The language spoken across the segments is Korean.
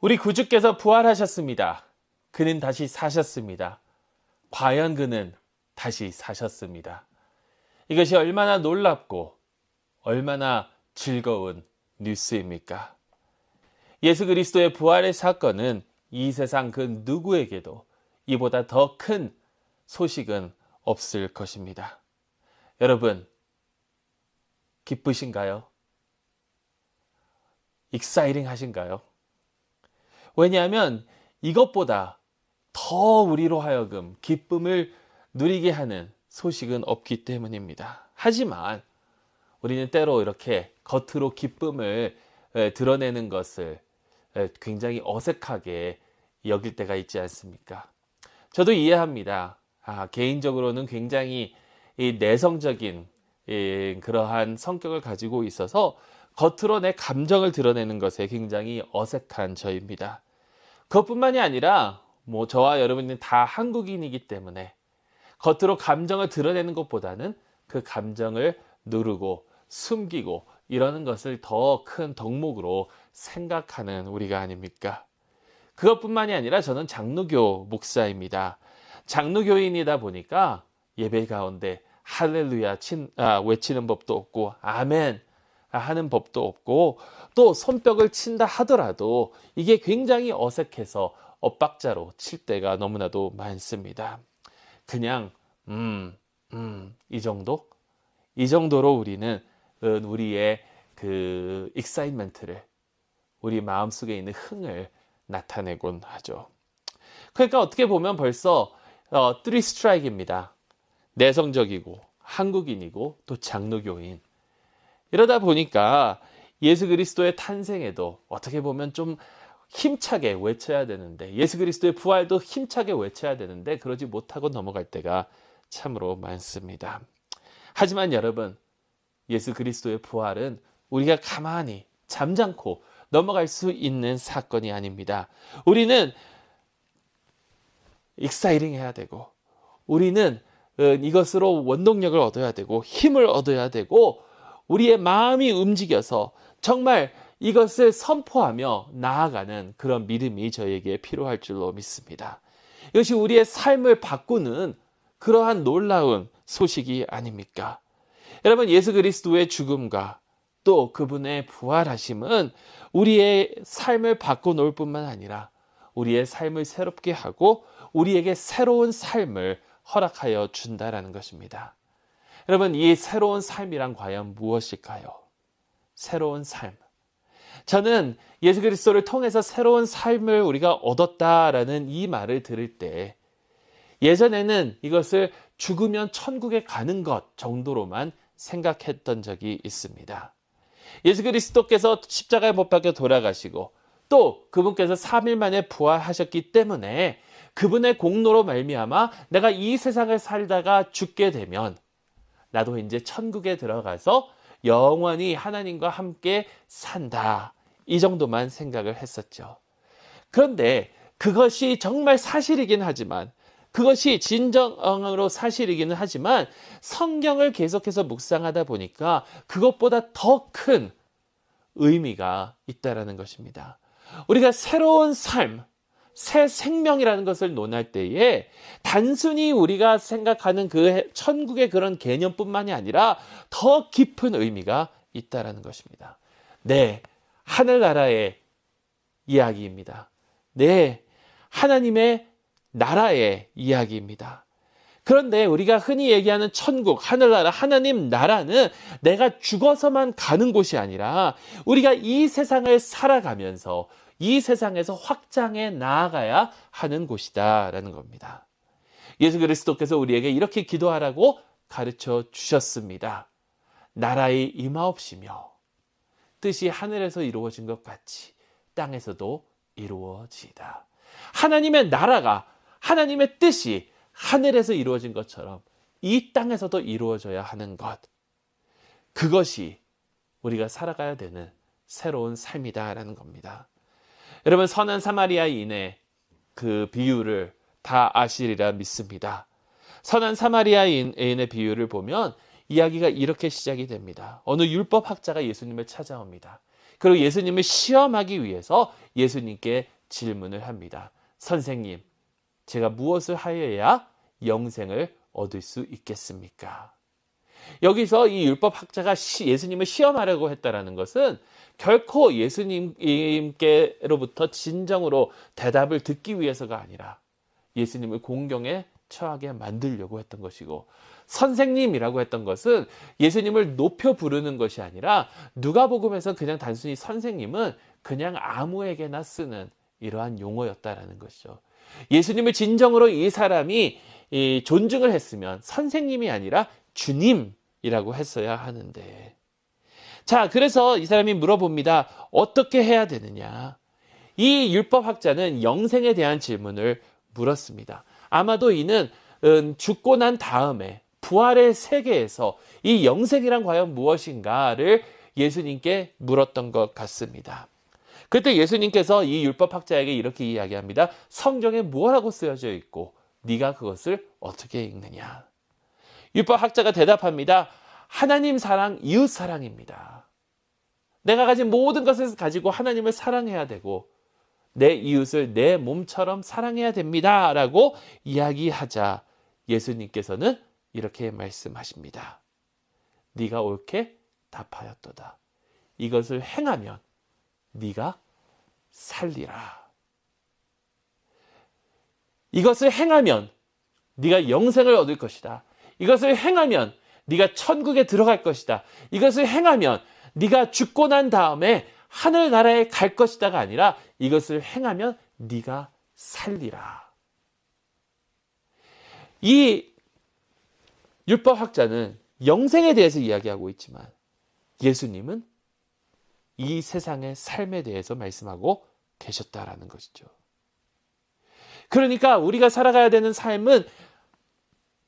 우리 구주께서 부활하셨습니다. 그는 다시 사셨습니다. 과연 그는 다시 사셨습니다. 이것이 얼마나 놀랍고 얼마나 즐거운 뉴스입니까? 예수 그리스도의 부활의 사건은 이 세상 그 누구에게도 이보다 더 큰 소식은 없을 것입니다. 여러분, 기쁘신가요? 익사이링 하신가요? 왜냐하면 이것보다 더 우리로 하여금 기쁨을 누리게 하는 소식은 없기 때문입니다. 하지만 우리는 때로 이렇게 겉으로 기쁨을 드러내는 것을 굉장히 어색하게 여길 때가 있지 않습니까? 저도 이해합니다. 개인적으로는 굉장히 내성적인 그러한 성격을 가지고 있어서 겉으로 내 감정을 드러내는 것에 굉장히 어색한 저입니다. 그것뿐만이 아니라 저와 여러분은 다 한국인이기 때문에 겉으로 감정을 드러내는 것보다는 그 감정을 누르고 숨기고 이러는 것을 더 큰 덕목으로 생각하는 우리가 아닙니까? 그것뿐만이 아니라 저는 장로교 목사입니다. 장로교인이다 보니까 예배 가운데 할렐루야 외치는 법도 없고 아멘 하는 법도 없고 또 손뼉을 친다 하더라도 이게 굉장히 어색해서 엇박자로 칠 때가 너무나도 많습니다. 그냥 이 정도? 이 정도로 우리는 우리의 그 익사이먼트를 우리 마음속에 있는 흥을 나타내곤 하죠. 그러니까 어떻게 보면 벌써 3 스트라이크입니다. 내성적이고 한국인이고 또 장로교인. 이러다 보니까 예수 그리스도의 탄생에도 어떻게 보면 좀 힘차게 외쳐야 되는데 예수 그리스도의 부활도 힘차게 외쳐야 되는데 그러지 못하고 넘어갈 때가 참으로 많습니다. 하지만 여러분, 예수 그리스도의 부활은 우리가 가만히 잠잠고 넘어갈 수 있는 사건이 아닙니다. 우리는 익사이링 해야 되고 우리는 이것으로 원동력을 얻어야 되고 힘을 얻어야 되고 우리의 마음이 움직여서 정말 이것을 선포하며 나아가는 그런 믿음이 저에게 필요할 줄로 믿습니다. 이것이 우리의 삶을 바꾸는 그러한 놀라운 소식이 아닙니까? 여러분, 예수 그리스도의 죽음과 또 그분의 부활하심은 우리의 삶을 바꿔놓을 뿐만 아니라 우리의 삶을 새롭게 하고 우리에게 새로운 삶을 허락하여 준다라는 것입니다. 여러분, 이 새로운 삶이란 과연 무엇일까요? 새로운 삶. 저는 예수 그리스도를 통해서 새로운 삶을 우리가 얻었다라는 이 말을 들을 때 예전에는 이것을 죽으면 천국에 가는 것 정도로만 생각했던 적이 있습니다. 예수 그리스도께서 십자가에 못 박혀 돌아가시고 또 그분께서 3일 만에 부활하셨기 때문에 그분의 공로로 말미암아 내가 이 세상을 살다가 죽게 되면 나도 이제 천국에 들어가서 영원히 하나님과 함께 산다. 이 정도만 생각을 했었죠. 그런데 그것이 정말 사실이긴 하지만 그것이 진정으로 사실이기는 하지만 성경을 계속해서 묵상하다 보니까 그것보다 더 큰 의미가 있다라는 것입니다. 우리가 새로운 삶, 새 생명이라는 것을 논할 때에 단순히 우리가 생각하는 그 천국의 그런 개념뿐만이 아니라 더 깊은 의미가 있다라는 것입니다. 네, 하늘나라의 이야기입니다. 네, 하나님의 나라의 이야기입니다. 그런데 우리가 흔히 얘기하는 천국, 하늘나라, 하나님 나라는 내가 죽어서만 가는 곳이 아니라 우리가 이 세상을 살아가면서 이 세상에서 확장해 나아가야 하는 곳이다라는 겁니다. 예수 그리스도께서 우리에게 이렇게 기도하라고 가르쳐 주셨습니다. 나라의 임하옵시며 뜻이 하늘에서 이루어진 것 같이 땅에서도 이루어지이다. 하나님의 나라가 하나님의 뜻이 하늘에서 이루어진 것처럼 이 땅에서도 이루어져야 하는 것. 그것이 우리가 살아가야 되는 새로운 삶이다라는 겁니다. 여러분, 선한 사마리아인의 그 비유를 다 아시리라 믿습니다. 선한 사마리아인의 비유를 보면 이야기가 이렇게 시작이 됩니다. 어느 율법학자가 예수님을 찾아옵니다. 그리고 예수님을 시험하기 위해서 예수님께 질문을 합니다. 선생님, 제가 무엇을 하여야 영생을 얻을 수 있겠습니까? 여기서 이 율법학자가 예수님을 시험하려고 했다는 것은 결코 예수님께로부터 진정으로 대답을 듣기 위해서가 아니라 예수님을 공경에 처하게 만들려고 했던 것이고, 선생님이라고 했던 것은 예수님을 높여 부르는 것이 아니라 누가복음에서 그냥 단순히 선생님은 그냥 아무에게나 쓰는 이러한 용어였다라는 것이죠. 예수님을 진정으로 이 사람이 존중을 했으면 선생님이 아니라 주님이라고 했어야 하는데, 자, 그래서 이 사람이 물어봅니다. 어떻게 해야 되느냐? 이 율법학자는 영생에 대한 질문을 물었습니다. 아마도 이는 죽고 난 다음에 부활의 세계에서 이 영생이란 과연 무엇인가를 예수님께 물었던 것 같습니다. 그때 예수님께서 이 율법학자에게 이렇게 이야기합니다. 성경에 뭐라고 쓰여져 있고 네가 그것을 어떻게 읽느냐? 율법학자가 대답합니다. 하나님 사랑, 이웃 사랑입니다. 내가 가진 모든 것을 가지고 하나님을 사랑해야 되고 내 이웃을 내 몸처럼 사랑해야 됩니다. 라고 이야기하자 예수님께서는 이렇게 말씀하십니다. 네가 옳게 답하였도다. 이것을 행하면 네가 살리라. 이것을 행하면 네가 영생을 얻을 것이다. 이것을 행하면 네가 천국에 들어갈 것이다. 이것을 행하면 네가 죽고 난 다음에 하늘나라에 갈 것이다가 아니라 이것을 행하면 네가 살리라. 이 율법학자는 영생에 대해서 이야기하고 있지만 예수님은 이 세상의 삶에 대해서 말씀하고 계셨다라는 것이죠. 그러니까 우리가 살아가야 되는 삶은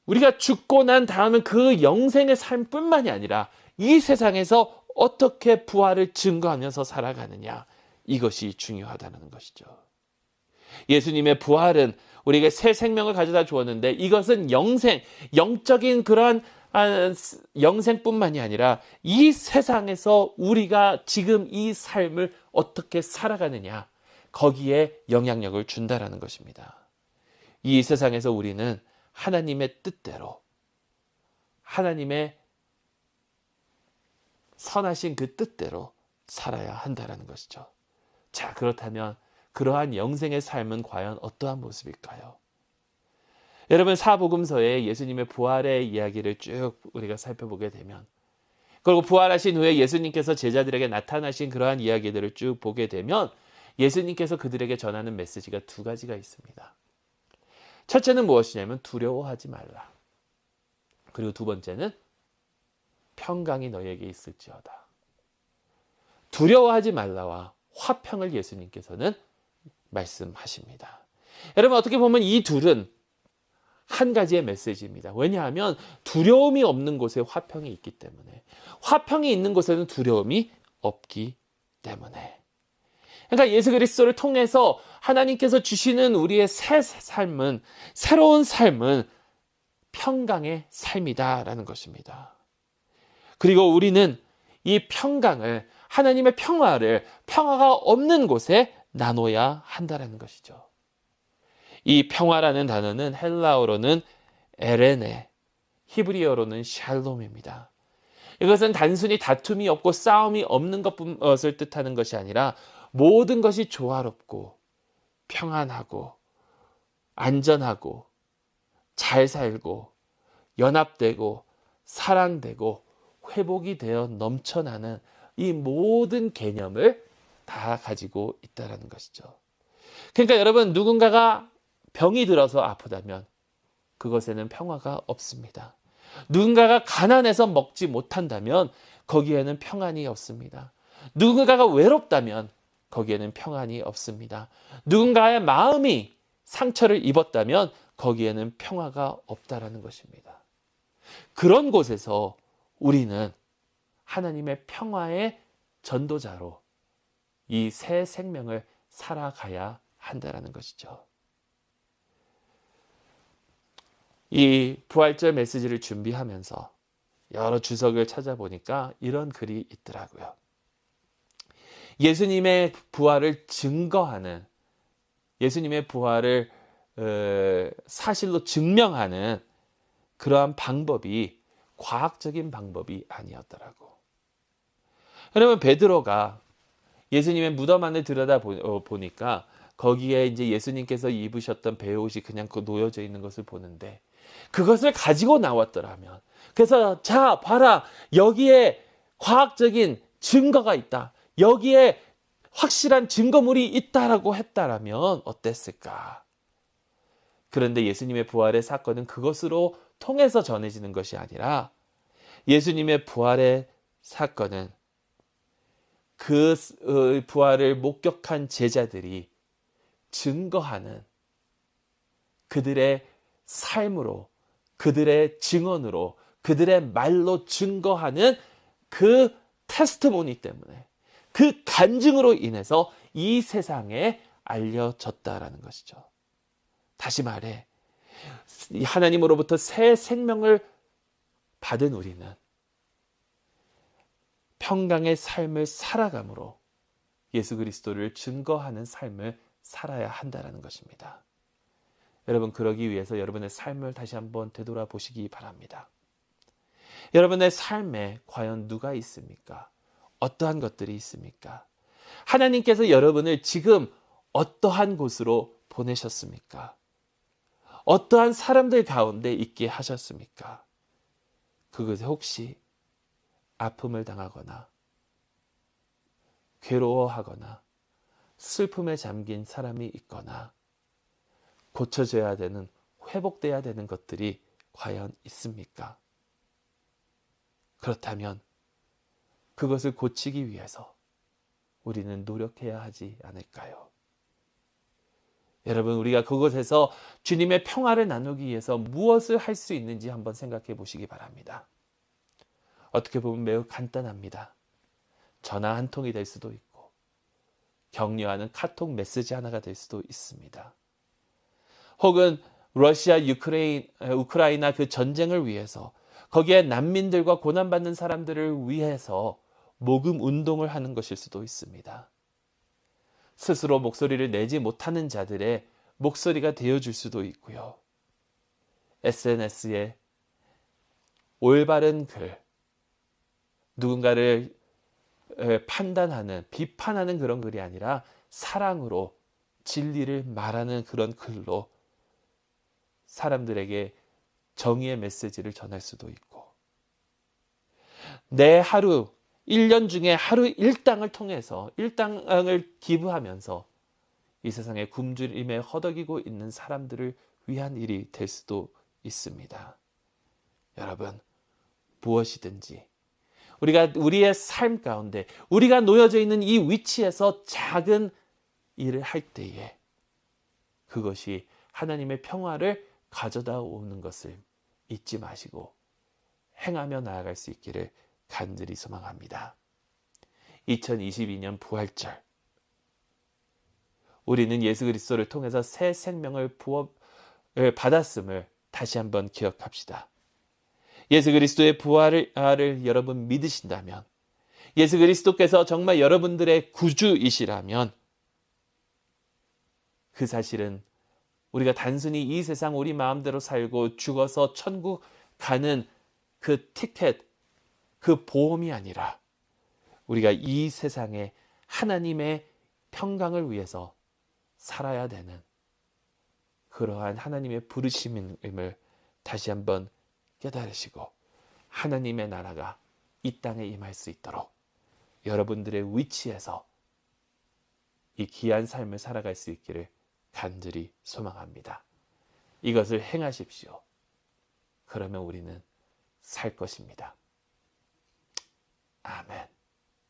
우리가 죽고 난 다음은 그 영생의 삶뿐만이 아니라 이 세상에서 어떻게 부활을 증거하면서 살아가느냐, 이것이 중요하다는 것이죠. 예수님의 부활은 우리에게 새 생명을 가져다 주었는데 이것은 영적인 그러한 영생뿐만이 아니라 이 세상에서 우리가 지금 이 삶을 어떻게 살아가느냐, 거기에 영향력을 준다라는 것입니다. 이 세상에서 우리는 하나님의 뜻대로, 하나님의 선하신 그 뜻대로 살아야 한다는 것이죠. 자, 그렇다면 그러한 영생의 삶은 과연 어떠한 모습일까요? 여러분, 사복음서에 예수님의 부활의 이야기를 쭉 우리가 살펴보게 되면, 그리고 부활하신 후에 예수님께서 제자들에게 나타나신 그러한 이야기들을 쭉 보게 되면 예수님께서 그들에게 전하는 메시지가 두 가지가 있습니다. 첫째는 무엇이냐면 두려워하지 말라. 그리고 두 번째는 평강이 너희에게 있을지어다. 두려워하지 말라와 화평을 예수님께서는 말씀하십니다. 여러분, 어떻게 보면 이 둘은 한 가지의 메시지입니다. 왜냐하면 두려움이 없는 곳에 화평이 있기 때문에, 화평이 있는 곳에는 두려움이 없기 때문에. 그러니까 예수 그리스도를 통해서 하나님께서 주시는 우리의 새 삶은, 새로운 삶은 평강의 삶이다라는 것입니다. 그리고 우리는 이 평강을, 하나님의 평화가 없는 곳에 나눠야 한다는 것이죠. 이 평화라는 단어는 헬라어로는 에레네, 히브리어로는 샬롬입니다. 이것은 단순히 다툼이 없고 싸움이 없는 것을 뜻하는 것이 아니라 모든 것이 조화롭고 평안하고 안전하고 잘 살고 연합되고 사랑되고 회복이 되어 넘쳐나는 이 모든 개념을 다 가지고 있다는 것이죠. 그러니까 여러분, 누군가가 병이 들어서 아프다면 그것에는 평화가 없습니다. 누군가가 가난해서 먹지 못한다면 거기에는 평안이 없습니다. 누군가가 외롭다면 거기에는 평안이 없습니다. 누군가의 마음이 상처를 입었다면 거기에는 평화가 없다라는 것입니다. 그런 곳에서 우리는 하나님의 평화의 전도자로 이 새 생명을 살아가야 한다라는 것이죠. 이 부활절 메시지를 준비하면서 여러 주석을 찾아보니까 이런 글이 있더라고요. 예수님의 부활을 증거하는, 예수님의 부활을 사실로 증명하는 그러한 방법이 과학적인 방법이 아니었더라고. 그러면 베드로가 예수님의 무덤 안을 들여다 보니까 거기에 이제 예수님께서 입으셨던 베옷이 그냥 놓여져 있는 것을 보는데, 그것을 가지고 나왔더라면, 그래서 자 봐라, 여기에 과학적인 증거가 있다, 여기에 확실한 증거물이 있다라고 했다라면 어땠을까? 그런데 예수님의 부활의 사건은 그것으로 통해서 전해지는 것이 아니라, 예수님의 부활의 사건은 그 부활을 목격한 제자들이 증거하는, 그들의 삶으로, 그들의 증언으로, 그들의 말로 증거하는 그 테스트모니 때문에, 그 간증으로 인해서 이 세상에 알려졌다라는 것이죠. 다시 말해, 하나님으로부터 새 생명을 받은 우리는 평강의 삶을 살아감으로 예수 그리스도를 증거하는 삶을 살아야 한다는 것입니다. 여러분, 그러기 위해서 여러분의 삶을 다시 한번 되돌아보시기 바랍니다. 여러분의 삶에 과연 누가 있습니까? 어떠한 것들이 있습니까? 하나님께서 여러분을 지금 어떠한 곳으로 보내셨습니까? 어떠한 사람들 가운데 있게 하셨습니까? 그것에 혹시 아픔을 당하거나 괴로워하거나 슬픔에 잠긴 사람이 있거나 고쳐져야 되는, 회복돼야 되는 것들이 과연 있습니까? 그렇다면 그것을 고치기 위해서 우리는 노력해야 하지 않을까요? 여러분, 우리가 그곳에서 주님의 평화를 나누기 위해서 무엇을 할 수 있는지 한번 생각해 보시기 바랍니다. 어떻게 보면 매우 간단합니다. 전화 한 통이 될 수도 있고, 격려하는 카톡 메시지 하나가 될 수도 있습니다. 혹은 러시아, 우크라이나 그 전쟁을 위해서, 거기에 난민들과 고난받는 사람들을 위해서 모금 운동을 하는 것일 수도 있습니다. 스스로 목소리를 내지 못하는 자들의 목소리가 되어줄 수도 있고요. SNS에 올바른 글, 누군가를 판단하는, 비판하는 그런 글이 아니라 사랑으로 진리를 말하는 그런 글로 사람들에게 정의의 메시지를 전할 수도 있고, 내 하루, 1년 중에 하루 일당을 통해서, 일당을 기부하면서 이 세상에 굶주림에 허덕이고 있는 사람들을 위한 일이 될 수도 있습니다. 여러분, 무엇이든지 우리가 우리의 삶 가운데, 우리가 놓여져 있는 이 위치에서 작은 일을 할 때에 그것이 하나님의 평화를 가져다 오는 것을 잊지 마시고 행하며 나아갈 수 있기를 간절히 소망합니다. 2022년 부활절, 우리는 예수 그리스도를 통해서 새 생명을 받았음을 다시 한번 기억합시다. 예수 그리스도의 부활을 여러분 믿으신다면, 예수 그리스도께서 정말 여러분들의 구주이시라면, 그 사실은 우리가 단순히 이 세상 우리 마음대로 살고 죽어서 천국 가는 그 티켓, 그 보험이 아니라 우리가 이 세상에 하나님의 평강을 위해서 살아야 되는 그러한 하나님의 부르심임을 다시 한번 깨달으시고, 하나님의 나라가 이 땅에 임할 수 있도록 여러분들의 위치에서 이 귀한 삶을 살아갈 수 있기를 간절히 소망합니다. 이것을 행하십시오. 그러면 우리는 살 것입니다. 아멘.